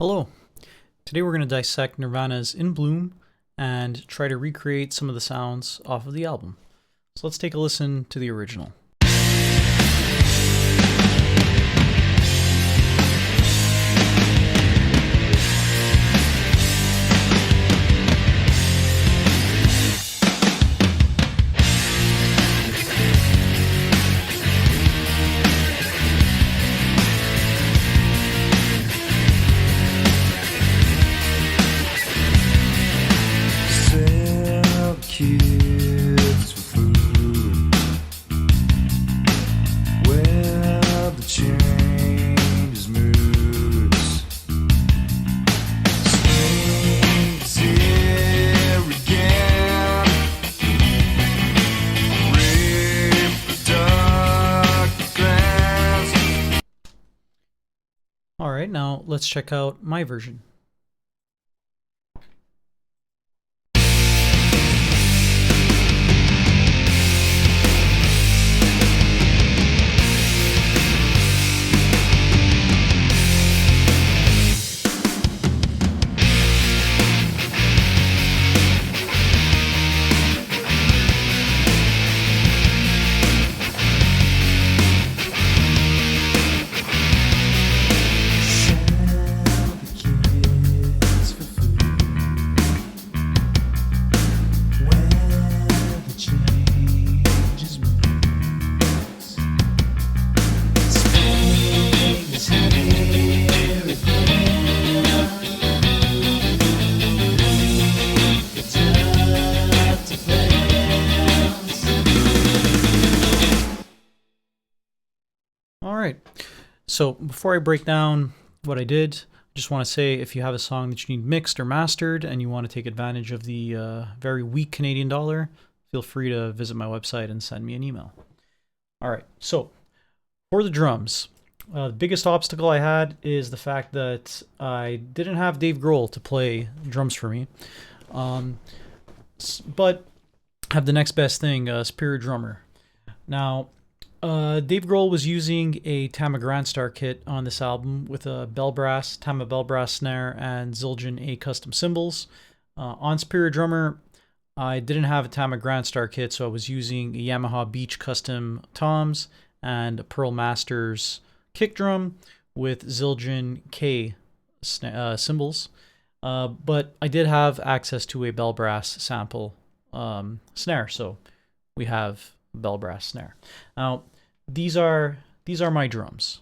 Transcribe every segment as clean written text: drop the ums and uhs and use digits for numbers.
Hello. Today we're going to dissect Nirvana's In Bloom and try to recreate some of the sounds off of the album. So let's take a listen to the original. Kids for food. Well, the changes moods. Spring's here again. Reproductive glands. Alright, now let's check out my version. Alright, so before I break down what I did, I just want to say if you have a song that you need mixed or mastered and you want to take advantage of the very weak Canadian dollar, feel free to visit my website and send me an email. Alright, so for the drums, the biggest obstacle I had is the fact that I didn't have Dave Grohl to play drums for me, but I have the next best thing, a superior drummer. Now, Dave Grohl was using a Tama Grand Star kit on this album with a Tama bell brass snare and Zildjian A custom cymbals. On Superior Drummer, I didn't have a Tama Grand Star kit, so I was using a Yamaha Beach custom toms and a Pearl Masters kick drum with Zildjian K cymbals. But I did have access to a bell brass sample snare, so we have a bell brass snare. Now, these are my drums.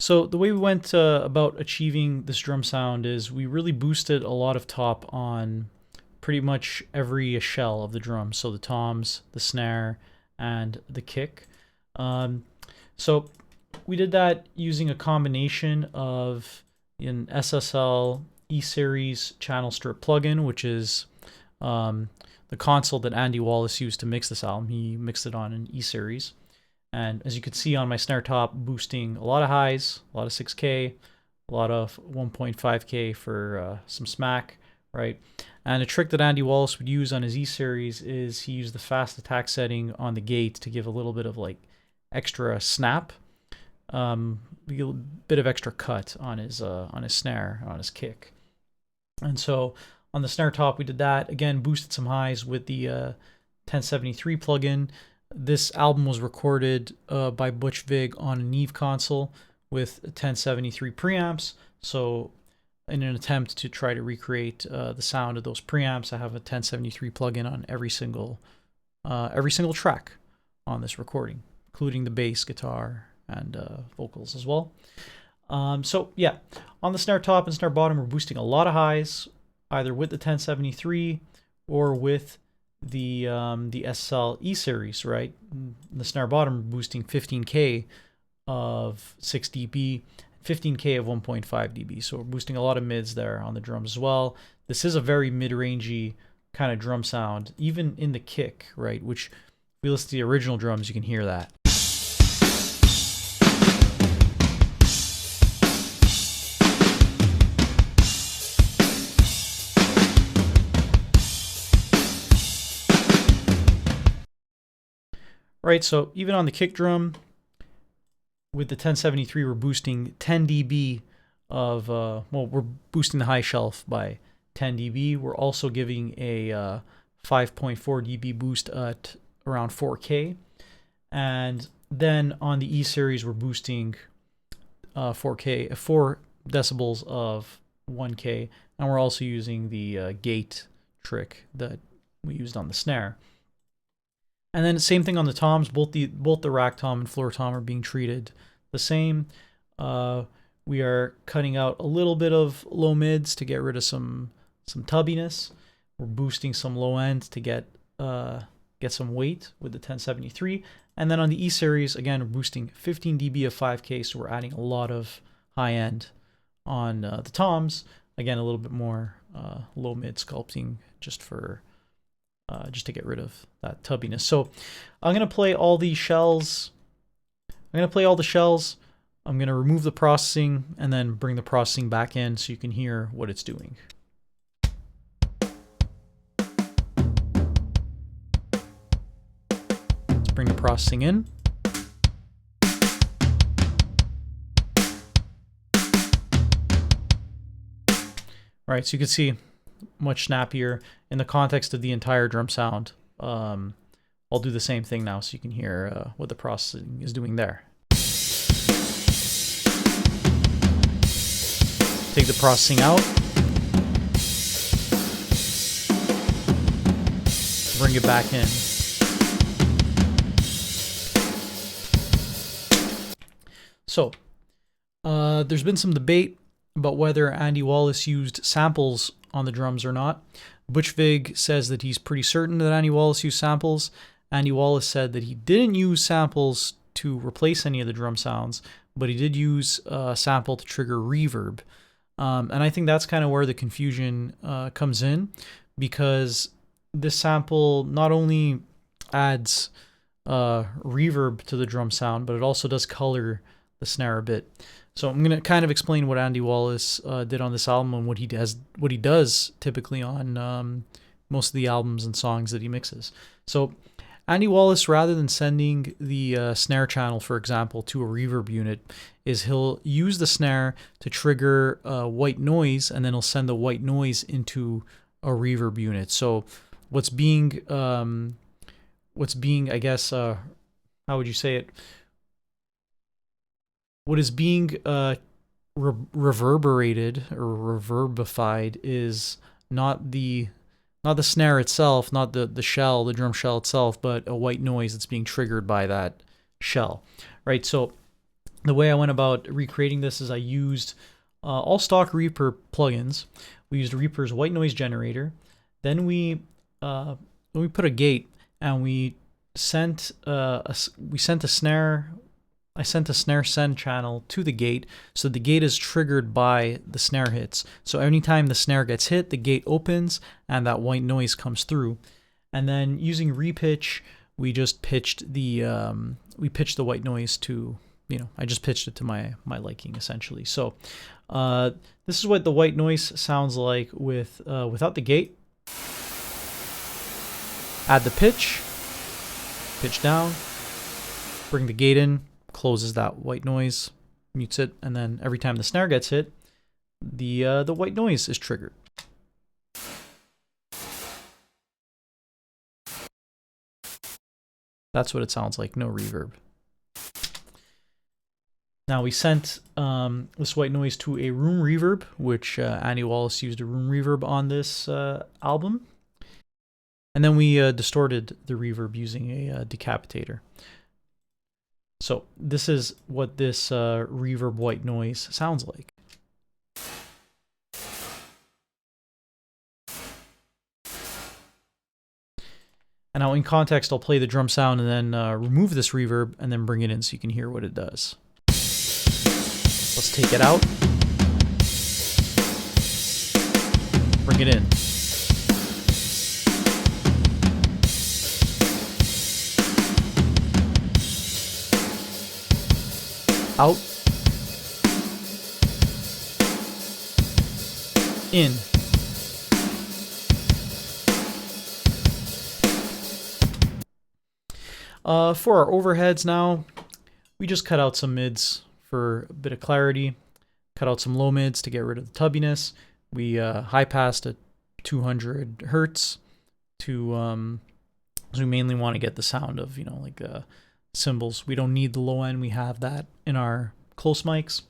So the way we went about achieving this drum sound is we really boosted a lot of top on pretty much every shell of the drum. So the toms, the snare, and the kick. So we did that using a combination of an SSL E-Series channel strip plugin, which is the console that Andy Wallace used to mix this album. He mixed it on an E-Series. And as you can see on my snare top, boosting a lot of highs, a lot of 6K, a lot of 1.5K for some smack, right? And a trick that Andy Wallace would use on his E-Series is he used the fast attack setting on the gate to give a little bit of like extra snap, a bit of extra cut on his snare, on his kick. And so on the snare top, we did that. Again, boosted some highs with the 1073 plugin. This album was recorded by Butch Vig on a Neve console with 1073 preamps. So in an attempt to try to recreate the sound of those preamps, I have a 1073 plugin on every single track on this recording, including the bass, guitar, and vocals as well. So yeah, on the snare top and snare bottom, we're boosting a lot of highs, either with the 1073 or with the SL E-Series, right? The snare bottom boosting 15K of 6 dB, 15K of 1.5 dB. So we're boosting a lot of mids there on the drums as well. This is a very mid-rangey kind of drum sound, even in the kick, right? Which, if we listen to the original drums, you can hear that. right? So even on the kick drum with the 1073, we're boosting 10 dB of, well, we're boosting the high shelf by 10 dB. We're also giving a 5.4 dB boost at around 4K. And then on the E series, we're boosting 4 decibels of 1K. And we're also using the gate trick that we used on the snare. And then the same thing on the toms. Both the rack tom and floor tom are being treated the same. We are cutting out a little bit of low mids to get rid of some tubbiness. We're boosting some low ends to get some weight with the 1073. And then on the E series, again, we're boosting 15 dB of 5K, so we're adding a lot of high end on the toms. Again, a little bit more low mid sculpting just to get rid of that tubbiness. So I'm gonna play all the shells. I'm gonna remove the processing and then bring the processing back in so you can hear what it's doing. Let's bring the processing in. All right, so you can see much snappier in the context of the entire drum sound. I'll do the same thing now so you can hear what the processing is doing there. Take the processing out. Bring it back in. So, there's been some debate about whether Andy Wallace used samples on the drums or not. Butch Vig says that he's pretty certain that Andy Wallace used samples. Andy Wallace said that he didn't use samples to replace any of the drum sounds, but he did use a sample to trigger reverb. And I think that's kind of where the confusion comes in, because this sample not only adds reverb to the drum sound, but it also does color the snare a bit. So I'm going to kind of explain what Andy Wallace did on this album and what he does typically on most of the albums and songs that he mixes. So Andy Wallace, rather than sending the snare channel, for example, to a reverb unit, he'll use the snare to trigger white noise, and then he'll send the white noise into a reverb unit. So what's being, I guess, how would you say it? What is being reverberated or reverbified is not the snare itself, not the shell, the drum shell itself, but a white noise that's being triggered by that shell, right? So the way I went about recreating this is I used all stock Reaper plugins. We used Reaper's white noise generator. Then we put a gate, and we sent a snare. I sent a snare send channel to the gate, so the gate is triggered by the snare hits. So anytime the snare gets hit, the gate opens and that white noise comes through. And then using repitch, we just pitched the white noise to, I just pitched it to my liking essentially. So this is what the white noise sounds like without the gate. Add the pitch down, bring the gate in, closes that white noise, mutes it, and then every time the snare gets hit, the white noise is triggered. That's what it sounds like, no reverb. Now we sent this white noise to a room reverb, which Andy Wallace used a room reverb on this album. And then we distorted the reverb using a decapitator. So this is what this reverb white noise sounds like. And now in context, I'll play the drum sound and then remove this reverb and then bring it in so you can hear what it does. Let's take it out. Bring it in. Out. In. For our overheads now, we just cut out some mids for a bit of clarity, cut out some low mids to get rid of the tubbiness. We high passed at 200 hertz to so we mainly want to get the sound of, like cymbals. We don't need the low end. We have that in our close mics.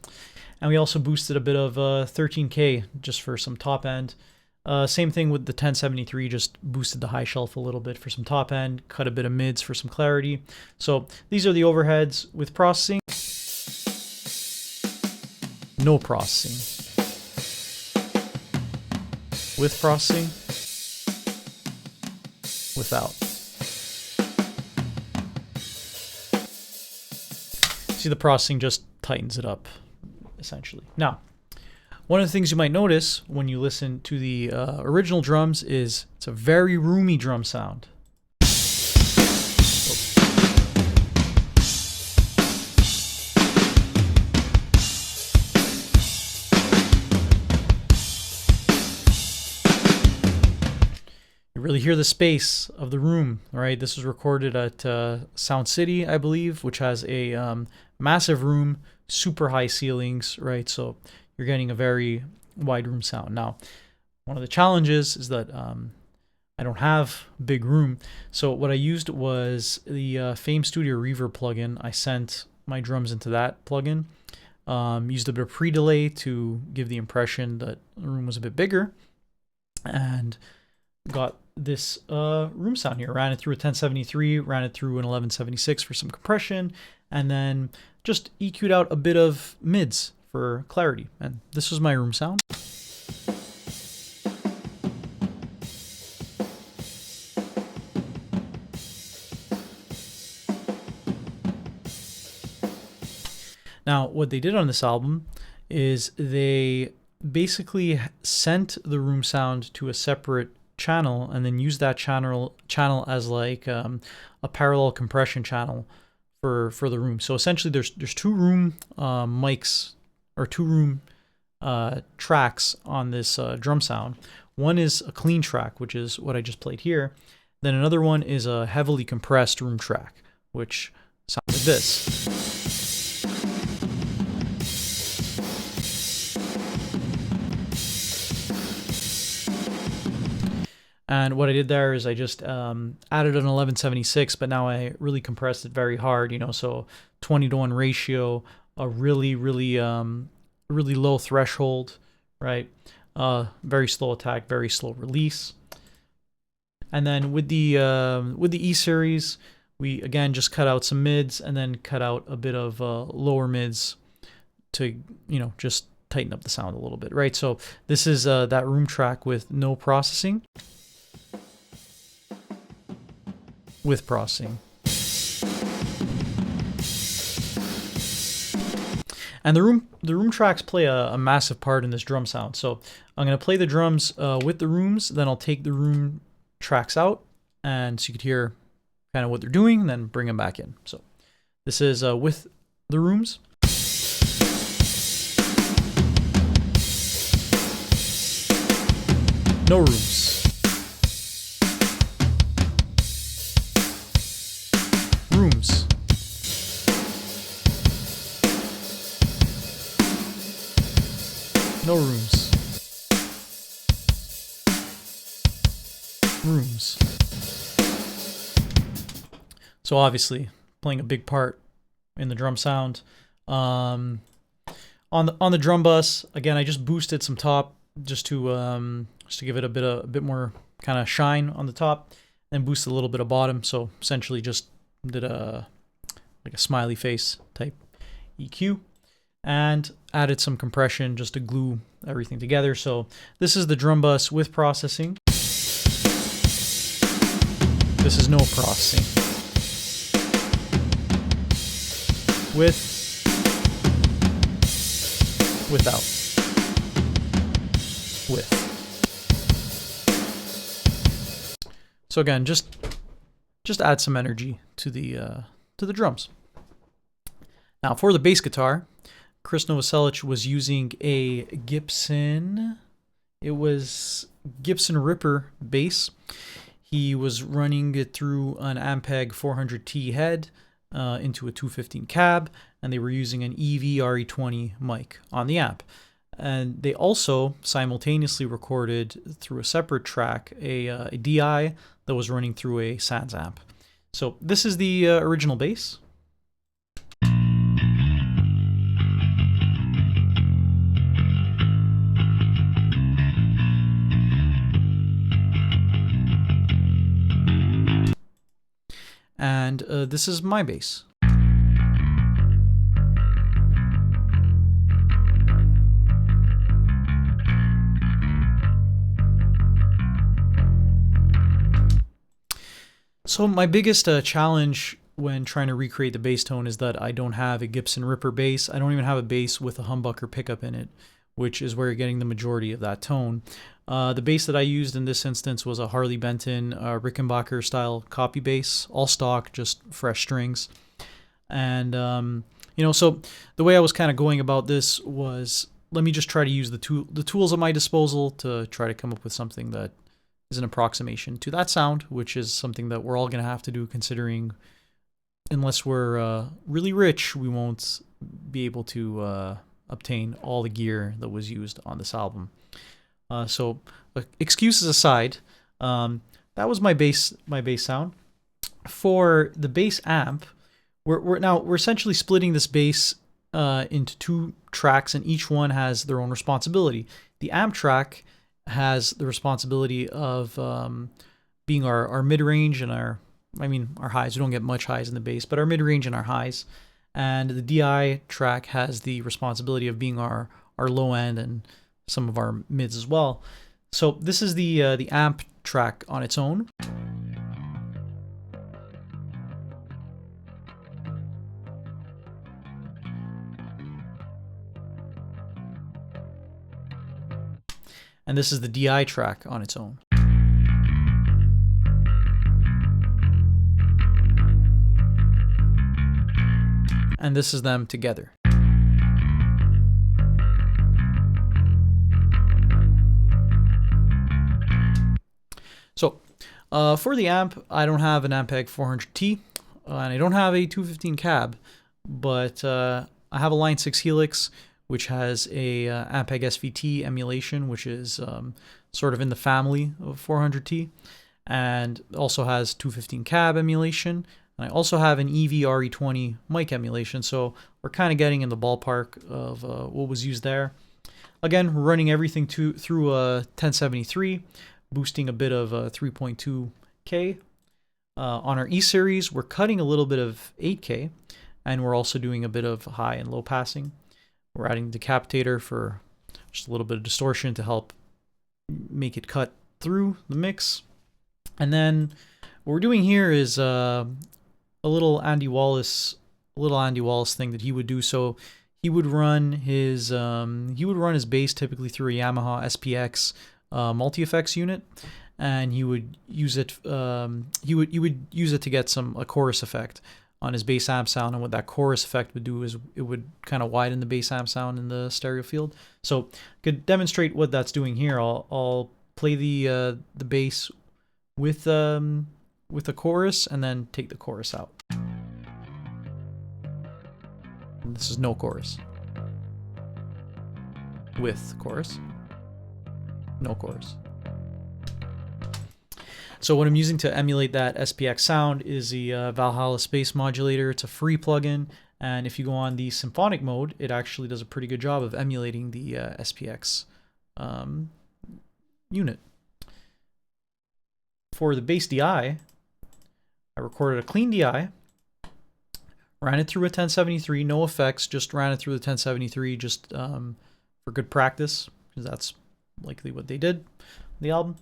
And we also boosted a bit of 13K just for some top end. Same thing with the 1073, just boosted the high shelf a little bit for some top end, cut a bit of mids for some clarity. So these are the overheads with processing. No processing. With processing. Without. See, the processing just tightens it up, essentially. Now, one of the things you might notice when you listen to the original drums is it's a very roomy drum sound. You really hear the space of the room, right? This was recorded at Sound City, I believe, which has a massive room, super high ceilings, right? So you're getting a very wide room sound. Now, one of the challenges is that I don't have big room. So what I used was the Fame Studio Reverb plugin. I sent my drums into that plugin. Used a bit of pre-delay to give the impression that the room was a bit bigger. And got this room sound here. Ran it through a 1073, ran it through an 1176 for some compression, and then just EQ'd out a bit of mids for clarity. And this was my room sound. Now, what they did on this album is they basically sent the room sound to a separate channel and then used that channel as like a parallel compression channel for the room. So essentially there's two room mics or two room tracks on this drum sound. One is a clean track, which is what I just played here. Then another one is a heavily compressed room track, which sounds like this. And what I did there is I just added an 1176, but now I really compressed it very hard, so 20-to-1 ratio, a really low threshold, right? Very slow attack, very slow release. And then with the E series, we again just cut out some mids and then cut out a bit of lower mids to just tighten up the sound a little bit, right? So this is that room track with no processing. With processing. And the room tracks play a massive part in this drum sound. So I'm going to play the drums with the rooms, then I'll take the room tracks out, and so you could hear kind of what they're doing, and then bring them back in. So this is with the rooms. No rooms. Rooms. No rooms. Rooms. So obviously playing a big part in the drum sound. On the drum bus, again, I just boosted some top just to give it a bit more kind of shine on the top, and boosted a little bit of bottom. So essentially just did like a smiley face type EQ and added some compression just to glue everything together. So this is the drum bus with processing. This is no processing. Without. With. So again, just add some energy to the drums. Now for the bass guitar, Chris Novoselic was using a Gibson. It was Gibson Ripper bass. He was running it through an Ampeg 400T head into a 215 cab, and they were using an EV RE20 mic on the amp. And they also simultaneously recorded through a separate track a DI that was running through a Sans amp. So this is the original bass. And this is my bass. So my biggest challenge when trying to recreate the bass tone is that I don't have a Gibson Ripper bass. I don't even have a bass with a humbucker pickup in it, which is where you're getting the majority of that tone. The bass that I used in this instance was a Harley Benton Rickenbacker style copy bass, all stock, just fresh strings. And, you know, so the way I was kind of going about this was, let me just try to use the tools at my disposal to try to come up with something that is an approximation to that sound, which is something that we're all going to have to do, considering unless we're really rich, we won't be able to obtain all the gear that was used on this album. So excuses aside, that was my bass sound. For the bass amp, we're essentially splitting this bass into two tracks, and each one has their own responsibility. The amp track has the responsibility of being our mid-range and our highs. We don't get much highs in the bass, but our mid-range and our highs. And the DI track has the responsibility of being our low end and some of our mids as well. So this is the amp track on its own. And this is the DI track on its own. And this is them together. So for the amp, I don't have an Ampeg 400T, and I don't have a 215 cab, but I have a Line 6 Helix, which has a Ampeg SVT emulation, which is sort of in the family of 400T, and also has 215 cab emulation. And I also have an EV RE20 mic emulation, so we're kind of getting in the ballpark of what was used there. Again, we're running everything through a 1073, boosting a bit of 3.2K. On our E-Series, we're cutting a little bit of 8K, and we're also doing a bit of high and low passing. We're adding decapitator for just a little bit of distortion to help make it cut through the mix. And then what we're doing here is a little Andy Wallace thing that he would do. So he would run his bass typically through a Yamaha SPX multi-effects unit, and he would use it to get a chorus effect on his bass amp sound. And what that chorus effect would do is it would kind of widen the bass amp sound in the stereo field. So I could demonstrate what that's doing here. I'll play the bass with a chorus and then take the chorus out. And this is no chorus. With chorus. No chorus. So what I'm using to emulate that SPX sound is the Valhalla Space Modulator. It's a free plugin, and if you go on the symphonic mode, it actually does a pretty good job of emulating the SPX unit. For the bass DI, I recorded a clean DI, ran it through a 1073, no effects, just ran it through the 1073 just for good practice, because that's likely what they did on the album.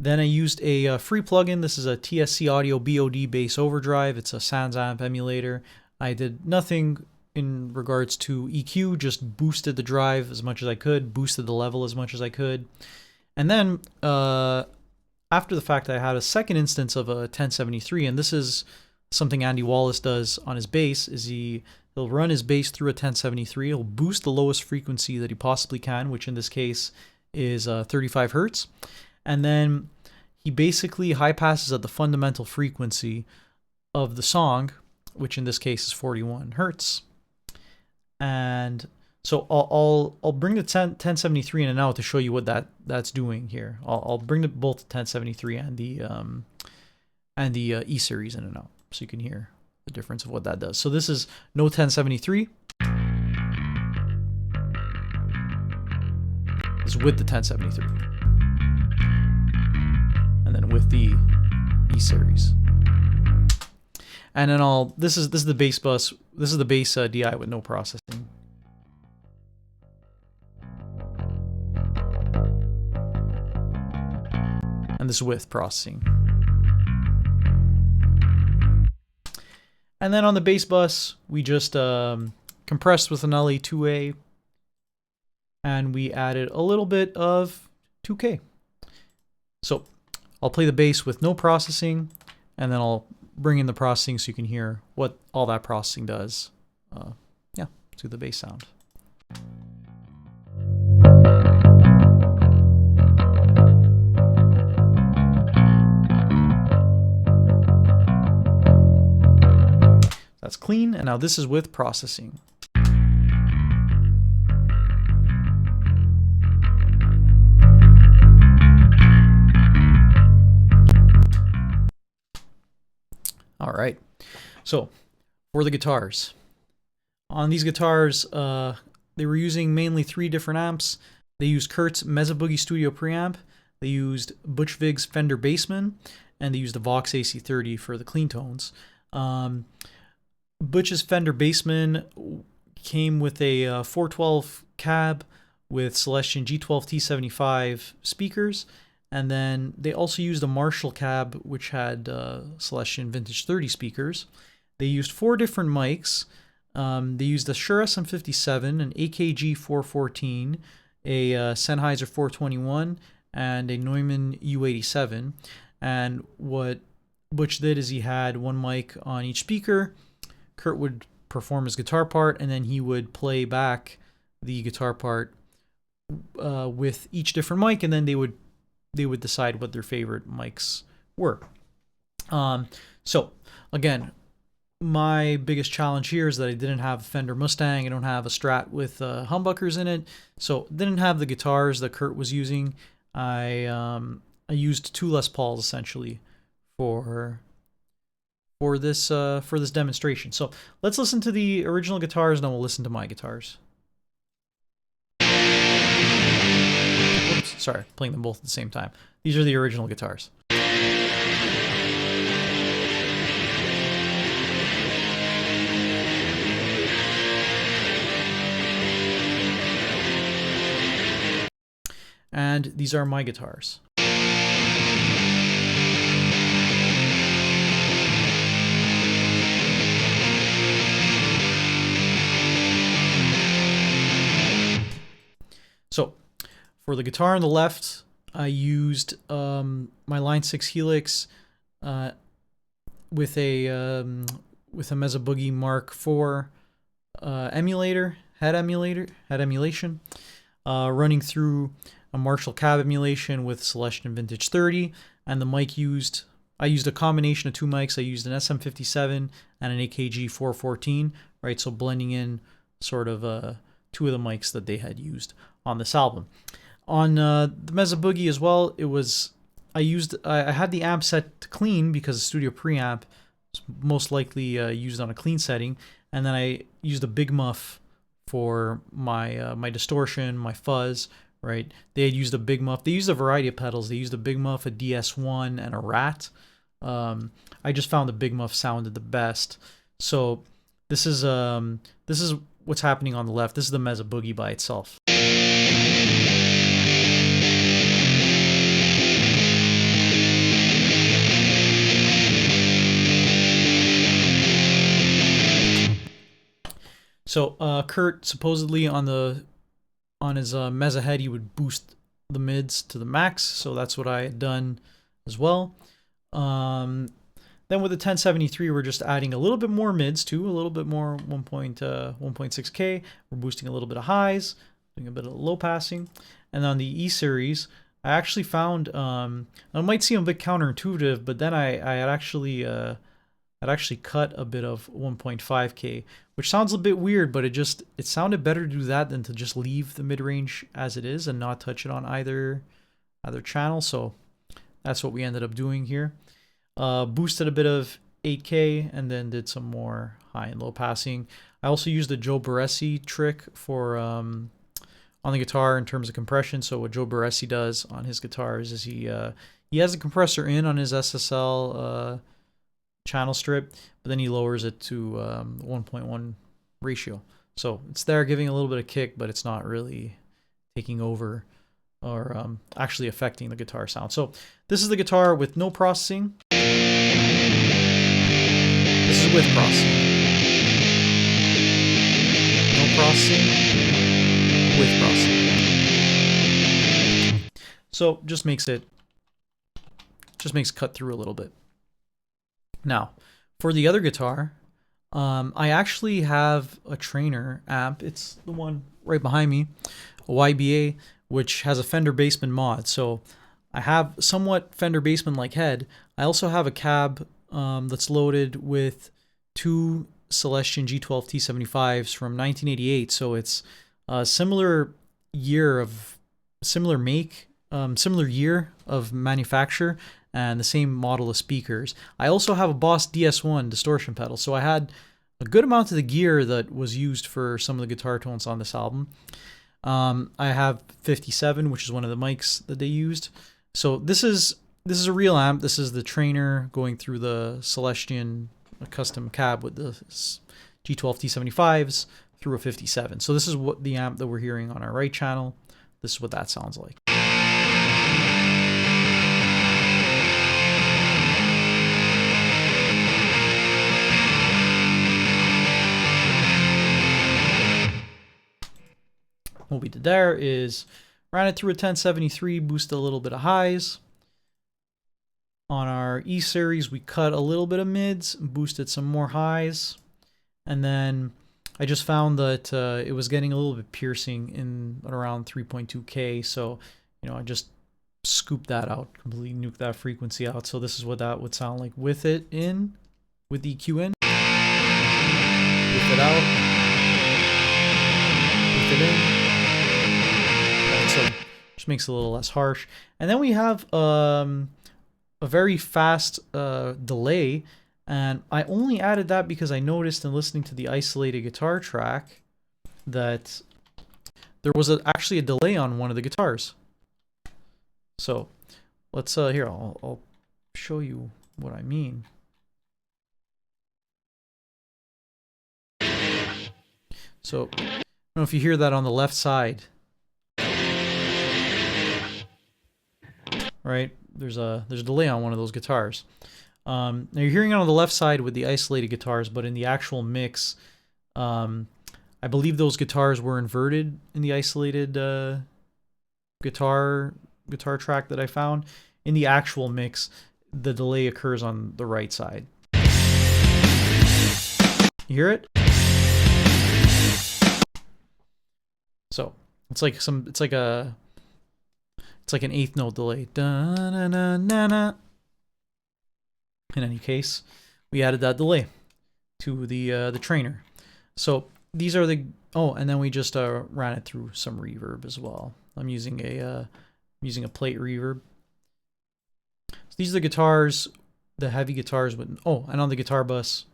Then I used a free plugin. This is a TSC Audio BOD Bass Overdrive. It's a Sans amp emulator. I did nothing in regards to EQ, just boosted the drive as much as I could, boosted the level as much as I could. And then after the fact, I had a second instance of a 1073, and this is something Andy Wallace does on his bass, is he'll run his bass through a 1073. He'll boost the lowest frequency that he possibly can, which in this case is 35 hertz. And then he basically high passes at the fundamental frequency of the song, which in this case is 41 hertz. And so I'll bring the 1073 in and out to show you what that's doing here. I'll bring both the 1073 and the E series in and out, so you can hear the difference of what that does. So this is no 1073. This is with the 1073, and then with the E series. And then this is the bass bus. This is the bass DI with no processing. And this is with processing. And then on the bass bus, we just compressed with an LA2A, and we added a little bit of 2K. So I'll play the bass with no processing, and then I'll bring in the processing so you can hear what all that processing does. Yeah, to the bass sound. That's clean, and now this is with processing. All right, so for the guitars. On these guitars, they were using mainly 3 different amps. They used Kurt's Mesa Boogie Studio preamp, they used Butch Vig's Fender Bassman, and they used a Vox AC30 for the clean tones. Butch's Fender Bassman came with a 412 cab with Celestion G12 T75 speakers, and then they also used a Marshall cab which had Celestion Vintage 30 speakers. They used 4 different mics. They used a Shure SM57, an AKG 414, a Sennheiser 421, and a Neumann U87. And what Butch did is he had 1 mic on each speaker. Kurt would perform his guitar part, and then he would play back the guitar part with each different mic, and then they would decide what their favorite mics were. So again, my biggest challenge here is that I didn't have a Fender Mustang. I don't have a Strat with humbuckers in it, so didn't have the guitars that Kurt was using. I used 2 Les Pauls essentially for this demonstration. So let's listen to the original guitars, and then we'll listen to my guitars. Whoops, sorry, playing them both at the same time. These are the original guitars. And these are my guitars. So, for the guitar on the left, I used my Line 6 Helix with a Mesa Boogie Mark IV head emulation, running through a Marshall cab emulation with Celestion Vintage 30, and the mic I used a combination of 2 mics. I used an SM57 and an AKG 414, right? So blending in sort of 2 of the mics that they had used on this album. On the Mesa Boogie as well, I had the amp set to clean because the studio preamp is most likely used on a clean setting, and then I used a Big Muff for my distortion, my fuzz, right? They had used a Big Muff. They used a variety of pedals. They used a Big Muff, a DS1, and a Rat. I just found the Big Muff sounded the best. So this is what's happening on the left. This is the Mesa Boogie by itself. So Kurt supposedly on his Mesa head, he would boost the mids to the max, so that's what I had done as well. Then with the 1073, we're just adding a little bit more mids too, a little bit more 1.6K. We're boosting a little bit of highs, doing a bit of low passing. And on the E series, I actually found it might seem a bit counterintuitive, but then I had actually cut a bit of 1.5K, which sounds a bit weird, but it sounded better to do that than to just leave the mid-range as it is and not touch it on either channel. So that's what we ended up doing here. Boosted a bit of 8K and then did some more high and low passing. I also used the Joe Barresi trick for on the guitar in terms of compression. So what Joe Barresi does on his guitars is he has a compressor in on his SSL channel strip, but then he lowers it to 1.1 ratio. So it's there giving a little bit of kick, but it's not really taking over or actually affecting the guitar sound. So this is the guitar with no processing. This is with processing. No processing, with processing. So just makes cut through a little bit. Now, for the other guitar, I actually have a trainer amp. It's the one right behind me, a YBA, which has a Fender Bassman mod. So I have somewhat Fender Bassman-like head. I also have a cab that's loaded with two Celestion G12 T75s from 1988. So it's a similar year of manufacture and the same model of speakers. I also have a Boss DS1 distortion pedal. So I had a good amount of the gear that was used for some of the guitar tones on this album. I have 57, which is one of the mics that they used. So this is a real amp. This is the trainer going through the Celestion custom cab with the G12 T75s through a 57. So this is what the amp that we're hearing on our right channel. This is what that sounds like. What we did there is ran it through a 1073, boosted a little bit of highs. On our E series, we cut a little bit of mids, boosted some more highs. And then I just found that it was getting a little bit piercing in around 3.2K. So, I just scooped that out, completely nuked that frequency out. So this is what that would sound like with it in, with the EQ in. With it out. With it in. So just makes it a little less harsh. And then we have a very fast delay, and I only added that because I noticed in listening to the isolated guitar track that there was actually a delay on one of the guitars. So let's here I'll show you what I mean. So I don't know if you hear that on the left side. Right, there's a delay on one of those guitars. Now you're hearing it on the left side with the isolated guitars, but in the actual mix, I believe those guitars were inverted in the isolated guitar track that I found. In the actual mix, the delay occurs on the right side. You hear it? So it's like an eighth note delay. Da-na-na-na-na. In any case, we added that delay to the trainer. So these are the and then we just ran it through some reverb as well. I'm using a plate reverb. So these are the guitars, the heavy guitars with and on the guitar bus,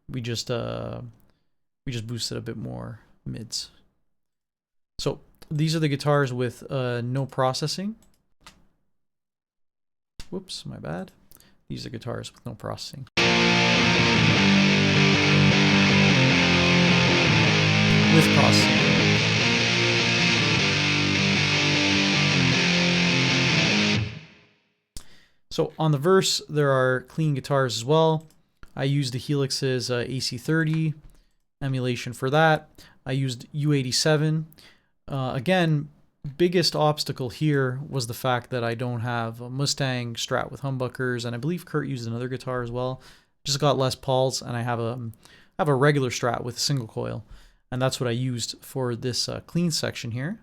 we just boosted a bit more mids. So these are the guitars with no processing. Whoops, my bad. These are guitars with no processing. With processing. So on the verse, there are clean guitars as well. I used the Helix's AC30 emulation for that. I used U87. Again, biggest obstacle here was the fact that I don't have a Mustang Strat with humbuckers, and I believe Kurt used another guitar as well. Just got Les Pauls, and I have a regular Strat with a single coil, and that's what I used for this clean section here.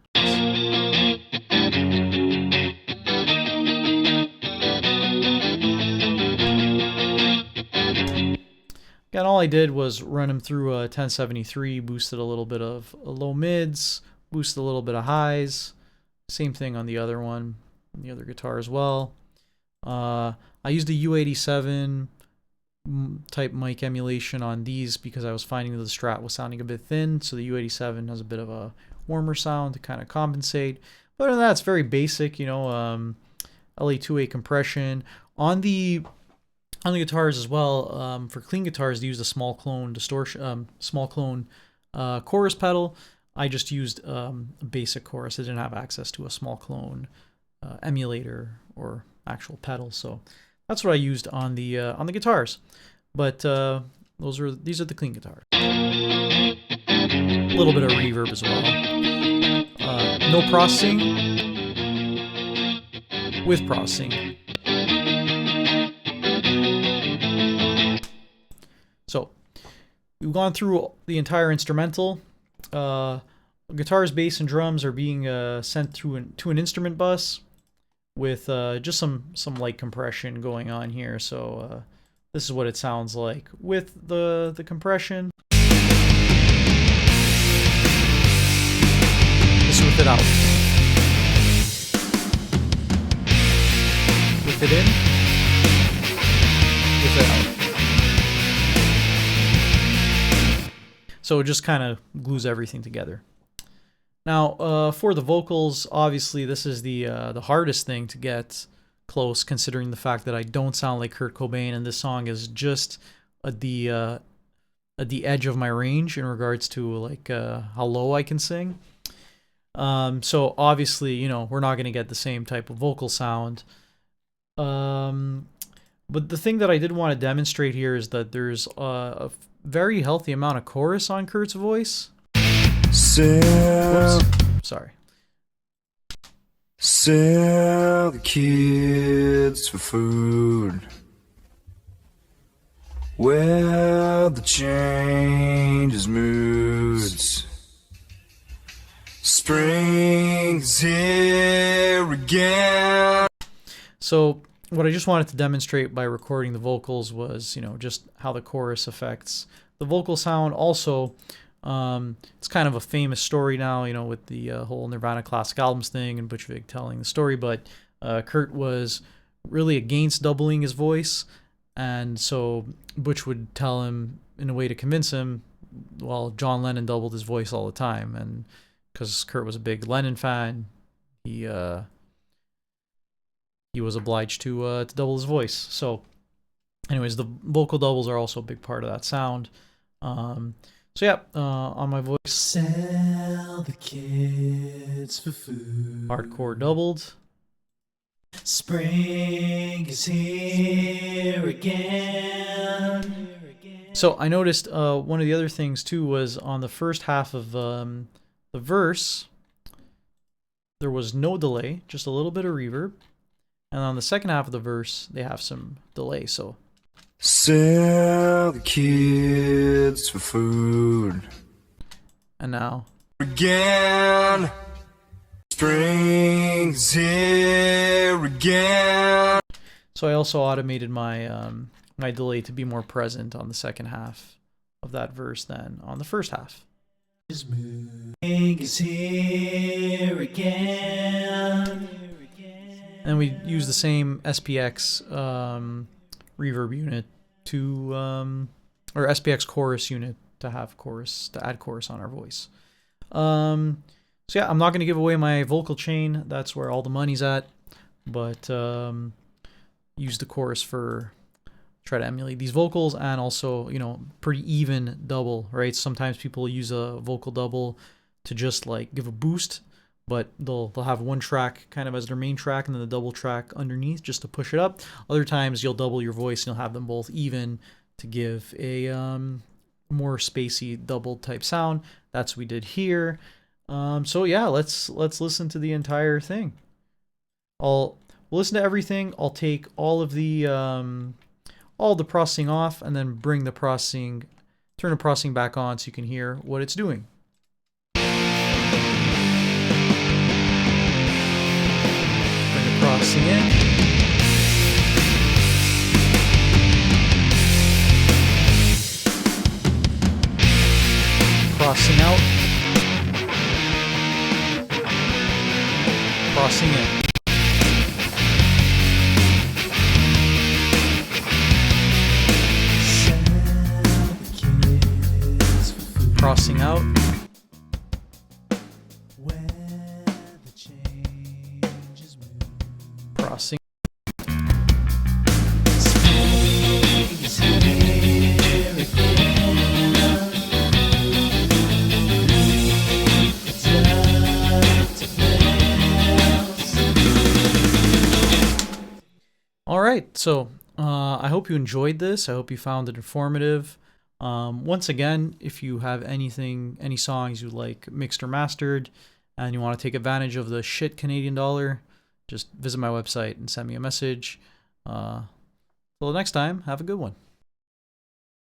all I did was run them through a 1073, boosted a little bit of low mids, boosted a little bit of highs. Same thing on the other one, the other guitar as well. I used a U87 type mic emulation on these because I was finding that the Strat was sounding a bit thin, so the U87 has a bit of a warmer sound to kind of compensate. But other than that, it's very basic, you know, LA2A compression. On the guitars as well, for clean guitars, they used a small clone distortion, chorus pedal. I just used a basic chorus. I didn't have access to a small clone emulator or actual pedal, so that's what I used on the guitars. But these are the clean guitars. A little bit of reverb as well. No processing. With processing. So we've gone through the entire instrumental. Guitars, bass, and drums are being sent through to an instrument bus with just some light compression going on here. So this is what it sounds like with the compression. This is with it out. With it in. With it out. So it just kind of glues everything together. Now, for the vocals, obviously this is the hardest thing to get close, considering the fact that I don't sound like Kurt Cobain, and this song is just at the edge of my range in regards to like how low I can sing. So obviously, you know, we're not going to get the same type of vocal sound. But the thing that I did want to demonstrate here is that there's a very healthy amount of chorus on Kurt's voice. Whoops. Sorry. Sell the kids for food. Well, the changes moods. Spring's here again. So what I just wanted to demonstrate by recording the vocals was, you know, just how the chorus affects the vocal sound. Also, it's kind of a famous story now, you know, with the whole Nirvana classic albums thing and Butch Vig telling the story, but Kurt was really against doubling his voice, and so Butch would tell him in a way to convince him, well, John Lennon doubled his voice all the time, and because Kurt was a big Lennon fan, he was obliged to double his voice. So anyways, the vocal doubles are also a big part of that sound. So yeah, on my voice, Sell the kids for food. hardcore doubled. Spring is here again. So I noticed one of the other things too was on the first half of the verse, there was no delay, just a little bit of reverb. And on the second half of the verse, they have some delay. So sell the kids for food. And now Again. Spring's here again. so I also automated my my delay to be more present on the second half of that verse than on the first half. Spring is here again. And we use the same SPX reverb unit to or SPX chorus unit to have chorus, to add chorus on our voice. So yeah, I'm not going to give away my vocal chain. That's where all the money's at. But use the chorus for try to emulate these vocals, and also, you know, pretty even double, right? Sometimes people use a vocal double to just like give a boost, but they'll have one track kind of as their main track and then the double track underneath just to push it up. Other times you'll double your voice and you'll have them both even to give a more spacey double type sound. That's what we did here. So yeah, let's listen to the entire thing. We'll listen to everything. I'll take all the processing off and then turn the processing back on so you can hear what it's doing. Bring the processing in. Crossing out. Crossing in. Crossing out. Crossing. All right, so I hope you enjoyed this. I hope you found it informative. Once again, if you have any songs you like mixed or mastered, and you want to take advantage of the shit Canadian dollar, just visit my website and send me a message. Till next time, have a good one.